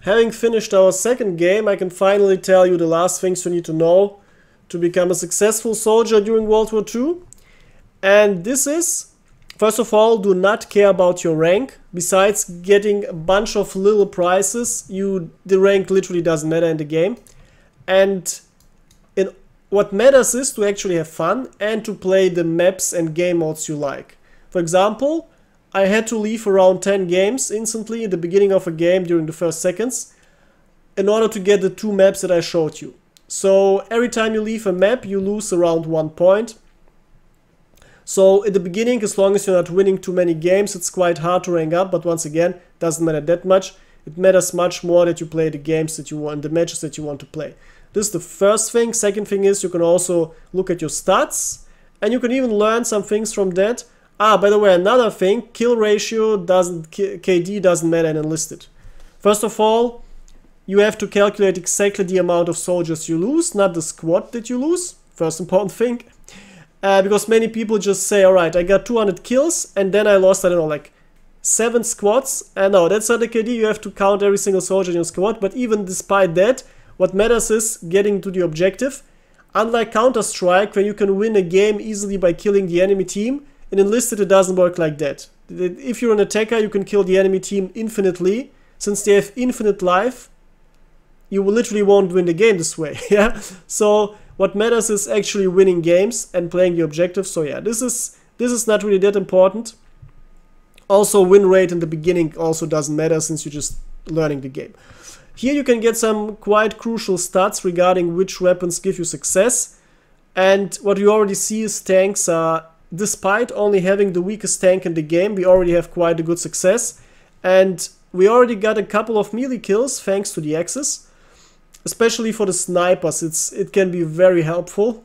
Having finished our second game, I can finally tell you the last things you need to know to become a successful soldier during World War II. And this is, first of all, do not care about your rank. Besides getting a bunch of little prizes, the rank literally doesn't matter in the game. And what matters is to actually have fun and to play the maps and game modes you like. For example, I had to leave around 10 games instantly in the beginning of a game during the first seconds in order to get the 2 maps that I showed you. So every time you leave a map, you lose around 1 point. So in the beginning, as long as you're not winning too many games, it's quite hard to rank up, but once again, it doesn't matter that much. It matters much more that you play the games that you want, the matches that you want to play. This is the first thing. Second thing is you can also look at your stats and you can even learn some things from that. Ah, by the way, another thing, kill ratio KD doesn't matter in Enlisted. First of all, you have to calculate exactly the amount of soldiers you lose, not the squad that you lose. First important thing. Because many people just say, alright, I got 200 kills and then I lost, I don't know, like 7 squads. And no, that's not the KD, you have to count every single soldier in your squad. But even despite that, what matters is getting to the objective. Unlike Counter-Strike, where you can win a game easily by killing the enemy team, in Enlisted it doesn't work like that. If you're an attacker, you can kill the enemy team infinitely. Since they have infinite life, you literally won't win the game this way. Yeah. So what matters is actually winning games and playing the objective. So yeah, this is not really that important. Also, win rate in the beginning also doesn't matter since you're just learning the game. Here you can get some quite crucial stats regarding which weapons give you success. And what you already see is tanks are, despite only having the weakest tank in the game, we already have quite a good success. And we already got a couple of melee kills thanks to the axes. Especially for the snipers, it can be very helpful.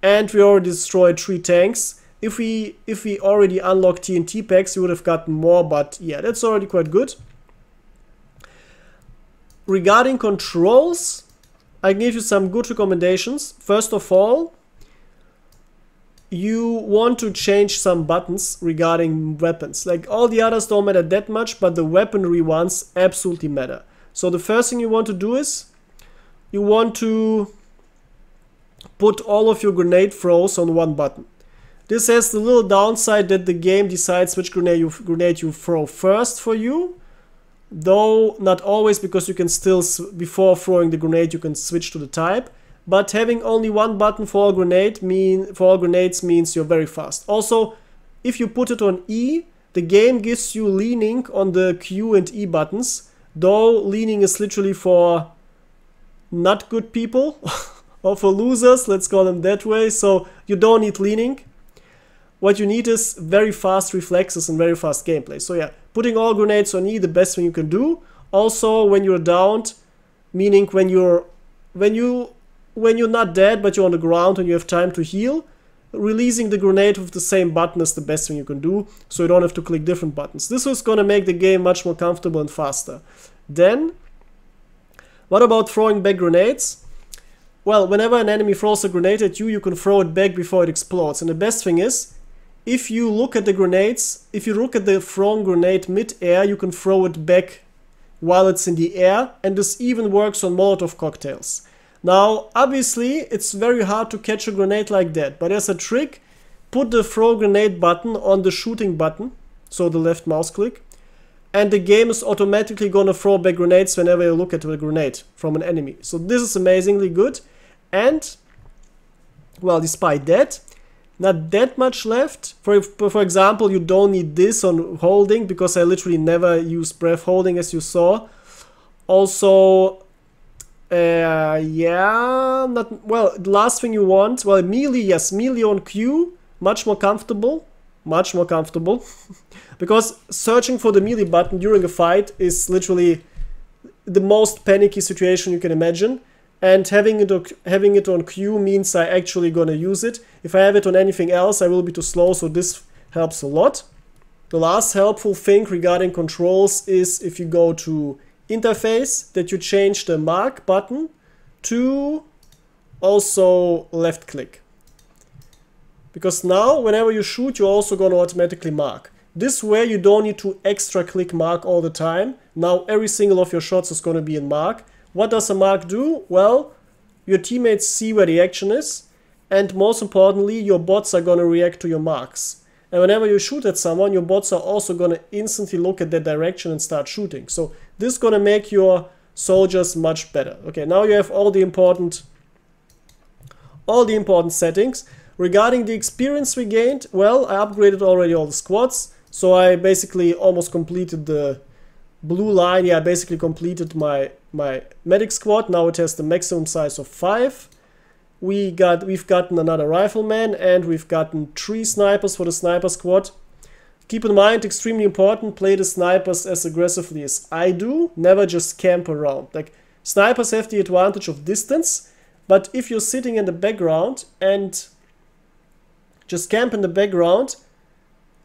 And we already destroyed 3 tanks. If we already unlocked TNT packs, we would have gotten more, but yeah, that's already quite good. Regarding controls, I give you some good recommendations. First of all, you want to change some buttons regarding weapons. Like all the others don't matter that much, but the weaponry ones absolutely matter. So the first thing you want to do is you want to put all of your grenade throws on one button. This has the little downside that the game decides which grenade you throw first for you. Though not always, because you can still, before throwing the grenade, you can switch to the type. But having only one button for all grenades means you're very fast. Also, if you put it on E, the game gives you leaning on the Q and E buttons. Though leaning is literally for not good people or for losers, let's call them that way. So you don't need leaning. What you need is very fast reflexes and very fast gameplay. So yeah, putting all grenades on E, the best thing you can do. Also, when you're downed, meaning when you're not dead but you're on the ground and you have time to heal, releasing the grenade with the same button is the best thing you can do, so you don't have to click different buttons. This is gonna make the game much more comfortable and faster. Then, what about throwing back grenades? Well, whenever an enemy throws a grenade at you, you can throw it back before it explodes. And the best thing is, if you look at the grenades, if you look at the thrown grenade mid-air, you can throw it back while it's in the air, and this even works on Molotov cocktails. Now, obviously, it's very hard to catch a grenade like that, but as a trick, put the throw grenade button on the shooting button, so the left mouse click, and the game is automatically gonna throw back grenades whenever you look at a grenade from an enemy. So this is amazingly good, and, well, despite that, not that much left. For example, you don't need this on holding, because I literally never use breath holding, as you saw. Also, yeah, not well. The last thing you want, well, melee, yes, melee on Q, much more comfortable, because searching for the melee button during a fight is literally the most panicky situation you can imagine. And having it on Q means I actually gonna use it. If I have it on anything else, I will be too slow, so this helps a lot. The last helpful thing regarding controls is if you go to interface, that you change the mark button to also left click. Because now, whenever you shoot, you're also gonna automatically mark. This way you don't need to extra click mark all the time. Now every single of your shots is going to be in mark. What does a mark do? Well, your teammates see where the action is, and most importantly, your bots are going to react to your marks. And whenever you shoot at someone, your bots are also going to instantly look at that direction and start shooting. So this is going to make your soldiers much better. Okay, now you have all the important settings. Regarding the experience we gained, well, I upgraded already all the squads. So I basically almost completed the blue line. Yeah, I basically completed my medic squad. Now it has the maximum size of 5. We've gotten another rifleman, and we've gotten 3 snipers for the sniper squad. Keep in mind, extremely important, play the snipers as aggressively as I do. Never just camp around. Like, snipers have the advantage of distance, but if you're sitting in the background and just camp in the background,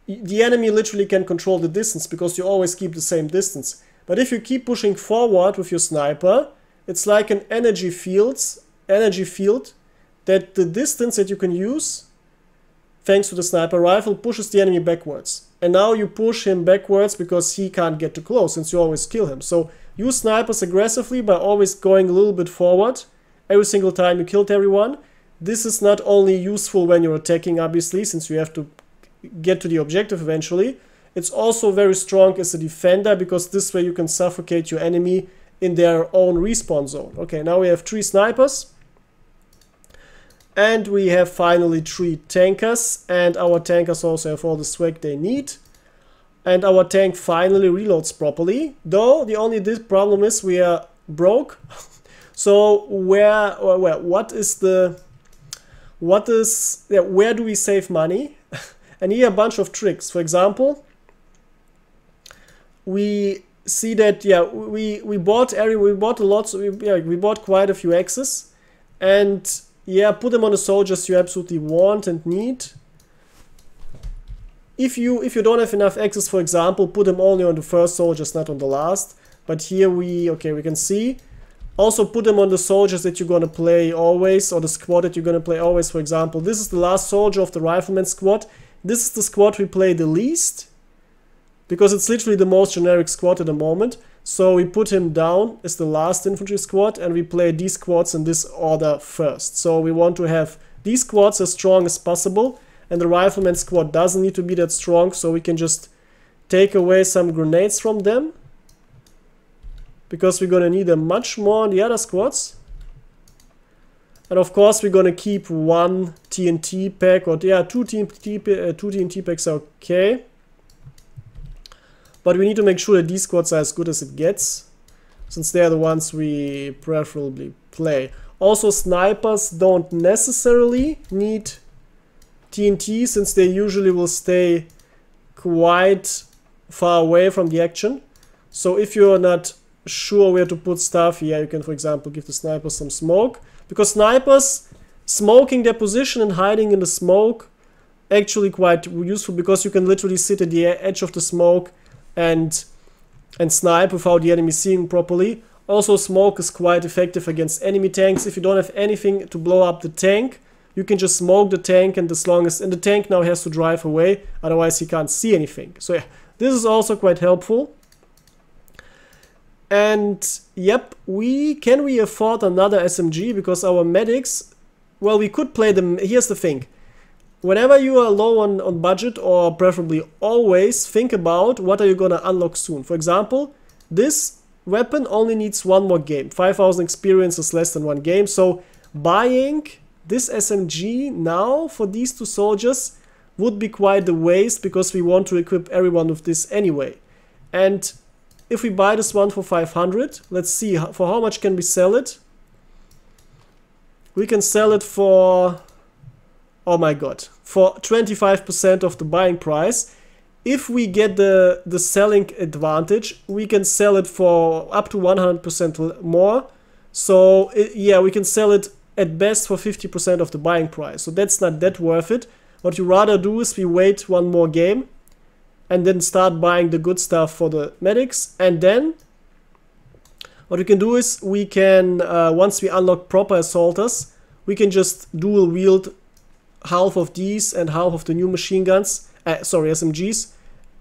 the enemy literally can control the distance because you always keep the same distance. But if you keep pushing forward with your sniper, it's like an energy field that the distance that you can use, thanks to the sniper rifle, pushes the enemy backwards. And now you push him backwards because he can't get too close, since you always kill him. So use snipers aggressively by always going a little bit forward every single time you killed everyone. This is not only useful when you're attacking, obviously, since you have to get to the objective eventually. It's also very strong as a defender, because this way you can suffocate your enemy in their own respawn zone. Okay, now we have 3 snipers. And we have finally 3 tankers, and our tankers also have all the swag they need. And our tank finally reloads properly, though the only problem is we are broke. So where do we save money? And here are a bunch of tricks. For example, we see that we bought quite a few axes, and yeah, put them on the soldiers you absolutely want and need. If you don't have enough axes, for example, put them only on the first soldiers, not on the last. But here we can see. Also put them on the soldiers that you're gonna play always, or the squad that you're gonna play always. For example, this is the last soldier of the rifleman squad. This is the squad we play the least, because it's literally the most generic squad at the moment. So we put him down as the last infantry squad, and we play these squads in this order first. So we want to have these squads as strong as possible, and the rifleman squad doesn't need to be that strong, so we can just take away some grenades from them, because we're gonna need them much more on the other squads. And of course we're gonna keep 1 TNT pack, or yeah, 2 TNT packs are okay. But we need to make sure that these squads are as good as it gets, since they are the ones we preferably play. Also, snipers don't necessarily need TNT, since they usually will stay quite far away from the action. So if you're not sure where to put stuff, yeah, you can, for example, give the snipers some smoke. Because snipers, smoking their position and hiding in the smoke, actually quite useful, because you can literally sit at the edge of the smoke and snipe without the enemy seeing properly. Also, smoke is quite effective against enemy tanks. If you don't have anything to blow up the tank, you can just smoke the tank, and the tank now has to drive away, otherwise he can't see anything. So yeah, this is also quite helpful. And yep, can we afford another SMG? Because our medics, well, we could play them. Here's the thing. Whenever you are low on budget, or preferably always, think about what are you gonna unlock soon. For example, this weapon only needs 1 more game. 5,000 experience is less than 1 game. So buying this SMG now for these 2 soldiers would be quite a waste, because we want to equip everyone with this anyway. And if we buy this one for 500, let's see, for how much can we sell it? We can sell it for, oh my god, for 25% of the buying price. If we get the selling advantage, we can sell it for up to 100% more. So yeah, we can sell it at best for 50% of the buying price. So that's not that worth it. What you rather do is we wait 1 more game and then start buying the good stuff for the medics. And then what we can do is we can, once we unlock proper assaulters, we can just dual wield half of these and half of the new machine guns, SMGs,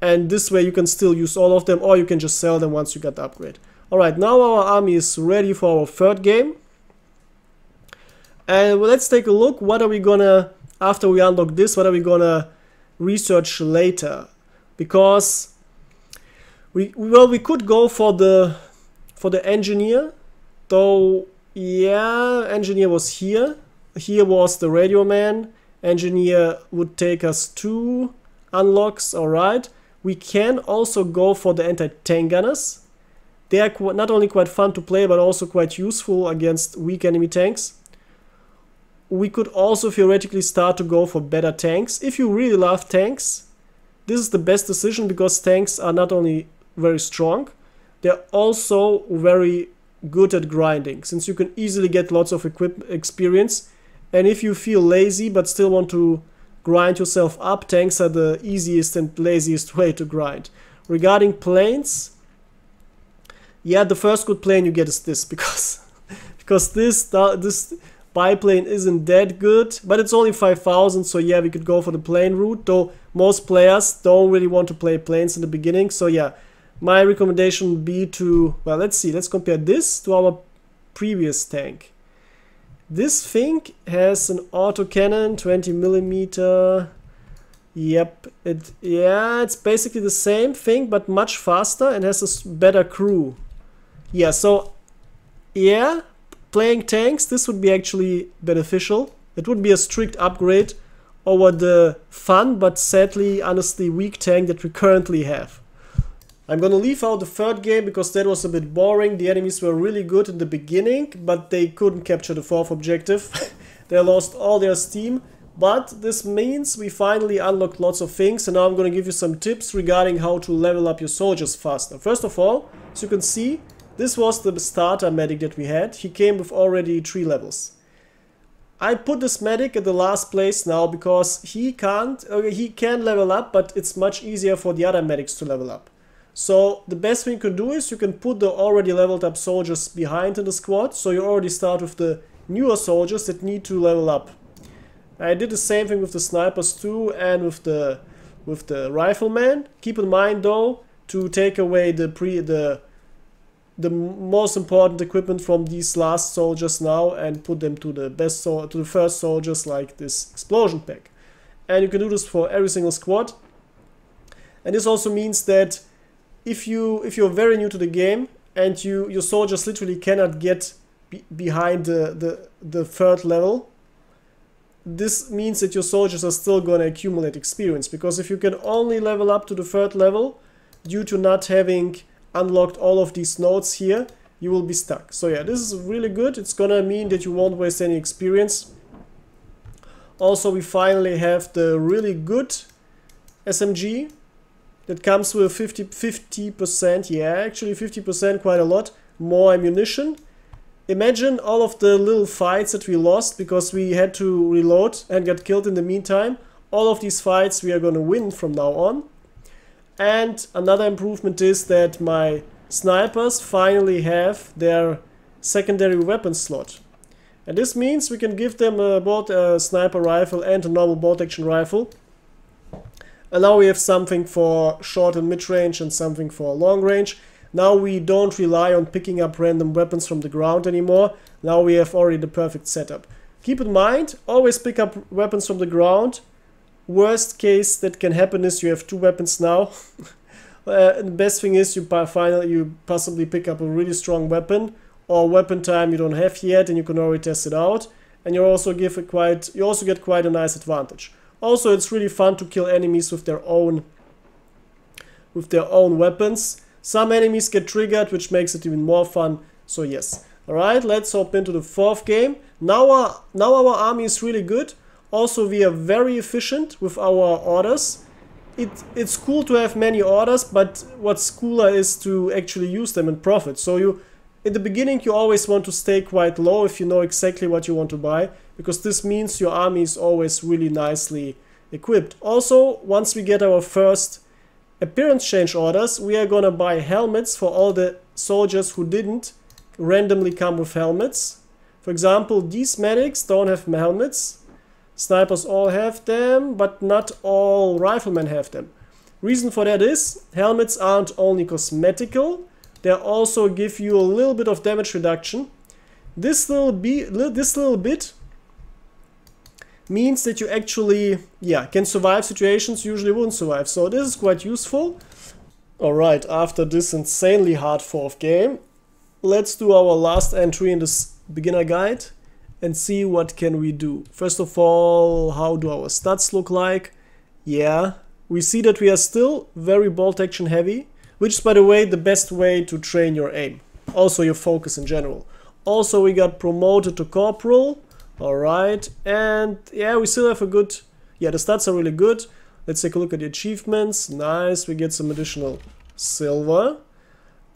And this way you can still use all of them, or you can just sell them once you get the upgrade. Alright, now our army is ready for our third game. And let's take a look. What are we gonna, after we unlock this, what are we gonna research later? Because we could go for the engineer, though. Yeah, engineer was here. Here was the radio man. Engineer would take us 2 unlocks. Alright. We can also go for the anti-tank gunners. They are not only quite fun to play, but also quite useful against weak enemy tanks. We could also theoretically start to go for better tanks. If you really love tanks, this is the best decision, because tanks are not only very strong, they're also very good at grinding, since you can easily get lots of experience. And if you feel lazy but still want to grind yourself up, tanks are the easiest and laziest way to grind. Regarding planes, yeah, the first good plane you get is this, because this biplane isn't that good, but it's only 5,000, so yeah, we could go for the plane route, though most players don't really want to play planes in the beginning. So yeah, my recommendation would be to, well, let's see, let's compare this to our previous tank. This thing has an autocannon, 20mm. Yep, it's basically the same thing, but much faster, and has a better crew. Yeah, so yeah, playing tanks, this would be actually beneficial. It would be a strict upgrade over the fun but sadly, honestly weak tank that we currently have. I'm gonna leave out the third game because that was a bit boring. The enemies were really good in the beginning, but they couldn't capture the fourth objective. They lost all their steam, but this means we finally unlocked lots of things, and now I'm gonna give you some tips regarding how to level up your soldiers faster. First of all, as you can see, this was the starter medic that we had. He came with already 3 levels. I put this medic at the last place now because he can level up, but it's much easier for the other medics to level up. So the best thing you can do is you can put the already leveled up soldiers behind in the squad, so you already start with the newer soldiers that need to level up. I did the same thing with the snipers too, and with the rifleman. Keep in mind though to take away the most important equipment from these last soldiers now and put them to the first soldiers, like this explosion pack. And you can do this for every single squad. And this also means that if you're very new to the game and your soldiers literally cannot get behind the third level, this means that your soldiers are still going to accumulate experience, because if you can only level up to the third level due to not having unlocked all of these nodes here, you will be stuck. So yeah, this is really good. It's gonna mean that you won't waste any experience. Also, we finally have the really good SMG that comes with 50%, yeah, actually 50%, quite a lot more ammunition. Imagine all of the little fights that we lost because we had to reload and get killed in the meantime. All of these fights we are gonna win from now on. And another improvement is that my snipers finally have their secondary weapon slot. And this means we can give them both a sniper rifle and a normal bolt-action rifle. And now we have something for short and mid-range and something for long range. Now we don't rely on picking up random weapons from the ground anymore. Now we have already the perfect setup. Keep in mind, always pick up weapons from the ground. Worst case that can happen is you have 2 weapons now. The best thing is you possibly pick up a really strong weapon, or weapon time you don't have yet and you can already test it out, and you also get quite a nice advantage. Also, it's really fun to kill enemies with their own weapons. Some enemies get triggered, which makes it even more fun. So yes. Alright, let's hop into the 4th game. Now our army is really good. Also, we are very efficient with our orders. It's cool to have many orders, but what's cooler is to actually use them and profit. So in the beginning you always want to stay quite low if you know exactly what you want to buy, because this means your army is always really nicely equipped. Also, once we get our first appearance change orders, we are gonna buy helmets for all the soldiers who didn't randomly come with helmets. For example, these medics don't have helmets. Snipers all have them, but not all riflemen have them. Reason for that is helmets aren't only cosmetical, they also give you a little bit of damage reduction. This little bit means that you actually, yeah, can survive situations you usually wouldn't survive. So this is quite useful. Alright, after this insanely hard 4th game, let's do our last entry in this beginner guide and see what can we do. First of all, how do our stats look like? Yeah, we see that we are still very bolt action heavy, which is, by the way, the best way to train your aim. Also your focus in general. Also, we got promoted to corporal. Alright, and yeah, we still have a good, yeah, the stats are really good. Let's take a look at the achievements. Nice, we get some additional silver.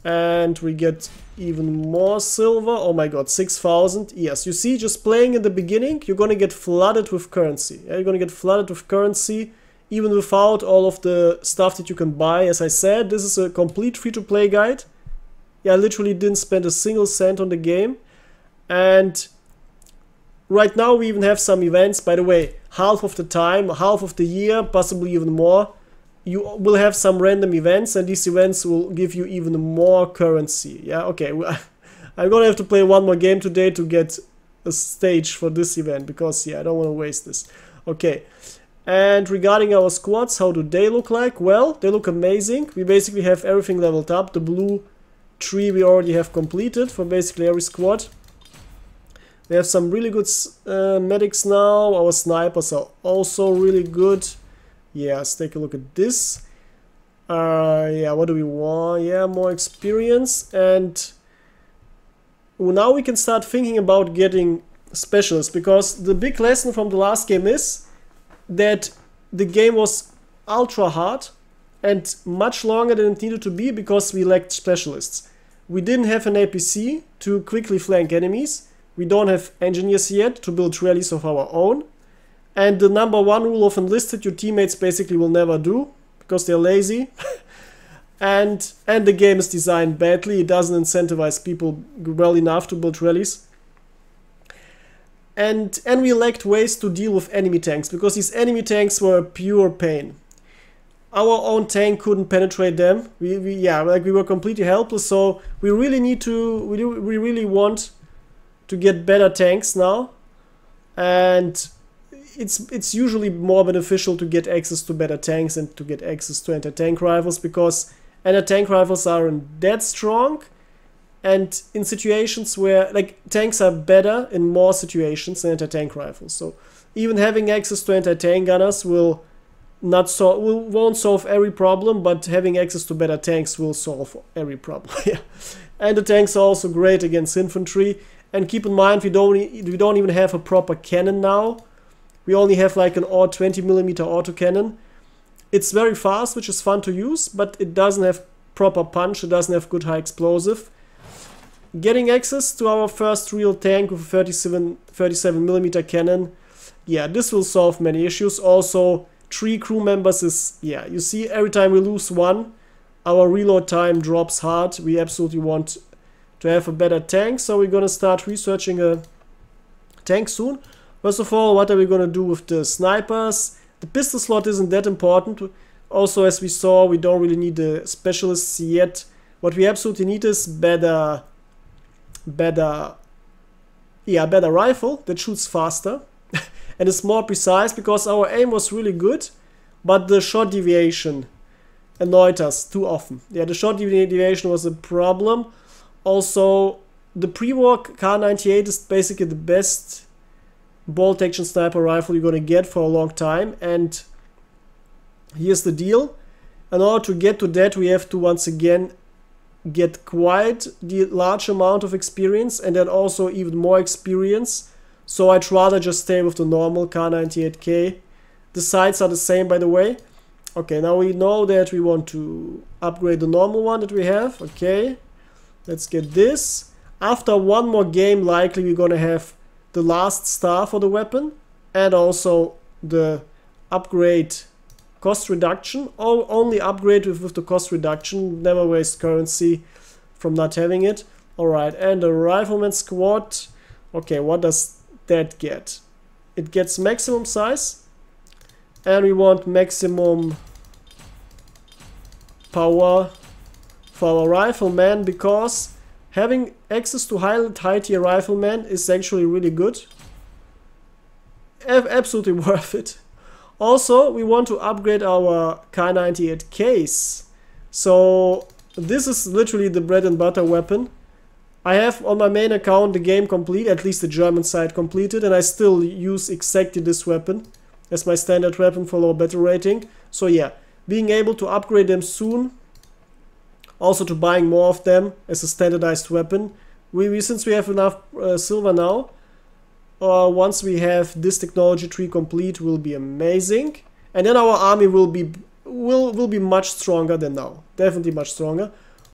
And we get even more silver. Oh my god, 6,000. Yes, you see, just playing in the beginning, you're gonna get flooded with currency. Yeah, you're gonna get flooded with currency, even without all of the stuff that you can buy. As I said, this is a complete free-to-play guide. Yeah, I literally didn't spend a single cent on the game. And right now we even have some events. By the way, half of the time, half of the year, possibly even more, you will have some random events, and these events will give you even more currency. Yeah, okay. I'm gonna have to play one more game today to get a stage for this event, because, yeah, I don't want to waste this. Okay. And regarding our squads, how do they look like? Well, they look amazing. We basically have everything leveled up. The blue tree we already have completed for basically every squad. We have some really good medics now. Our snipers are also really good. Yeah, let's take a look at this. Yeah, what do we want? Yeah, more experience. And now we can start thinking about getting specialists, because the big lesson from the last game is that the game was ultra hard and much longer than it needed to be because we lacked specialists. We didn't have an APC to quickly flank enemies. We don't have engineers yet to build rallies of our own. And the #1 rule of Enlisted, your teammates basically will never do, because they're lazy. and the game is designed badly. It doesn't incentivize people well enough to build rallies. And we lacked ways to deal with enemy tanks, because these enemy tanks were a pure pain. Our own tank couldn't penetrate them. We were completely helpless. So we really need to, we really want to get better tanks now. And it's usually more beneficial to get access to better tanks and to get access to anti-tank rifles, because anti-tank rifles aren't that strong, and in situations where, like, tanks are better in more situations than anti-tank rifles. So even having access to anti-tank gunners won't solve every problem, but having access to better tanks will solve every problem. Yeah. And the tanks are also great against infantry. And keep in mind, we don't even have a proper cannon now. We only have like an 20mm autocannon. It's very fast, which is fun to use, but it doesn't have proper punch, it doesn't have good high explosive. Getting access to our first real tank with a 37mm cannon, yeah, this will solve many issues. Also, 3 crew members is, yeah, you see, every time we lose one, our reload time drops hard. We absolutely want to have a better tank, so we're gonna start researching a tank soon. First of all, what are we gonna do with the snipers? The pistol slot isn't that important. Also, as we saw, we don't really need the specialists yet. What we absolutely need is better rifle that shoots faster and is more precise, because our aim was really good, but the shot deviation annoyed us too often. Yeah, the shot deviation was a problem. Also, the pre-war Kar98 is basically the best bolt action sniper rifle you're gonna get for a long time, and here's the deal. In order to get to that, we have to once again get quite the large amount of experience, and then also even more experience. So I'd rather just stay with the normal Kar98K. The sights are the same, by the way. Okay, now we know that we want to upgrade the normal one that we have. Okay, let's get this. After one more game, likely we're gonna have the last star for the weapon, and also the upgrade cost reduction. Or only upgrade with the cost reduction, never waste currency from not having it. Alright, and the rifleman squad. Okay, what does that get? It gets maximum size, and we want maximum power for our rifleman, because having access to high tier rifleman is actually really good. Absolutely worth it. Also, we want to upgrade our K98 case. So this is literally the bread and butter weapon. I have on my main account the game complete, at least the German side completed, and I still use exactly this weapon as my standard weapon for low battle rating. So yeah, being able to upgrade them soon, also to buying more of them as a standardized weapon. Since we have enough silver now, once we have this technology tree complete, will be amazing, and then our army will be much stronger than now, definitely much stronger.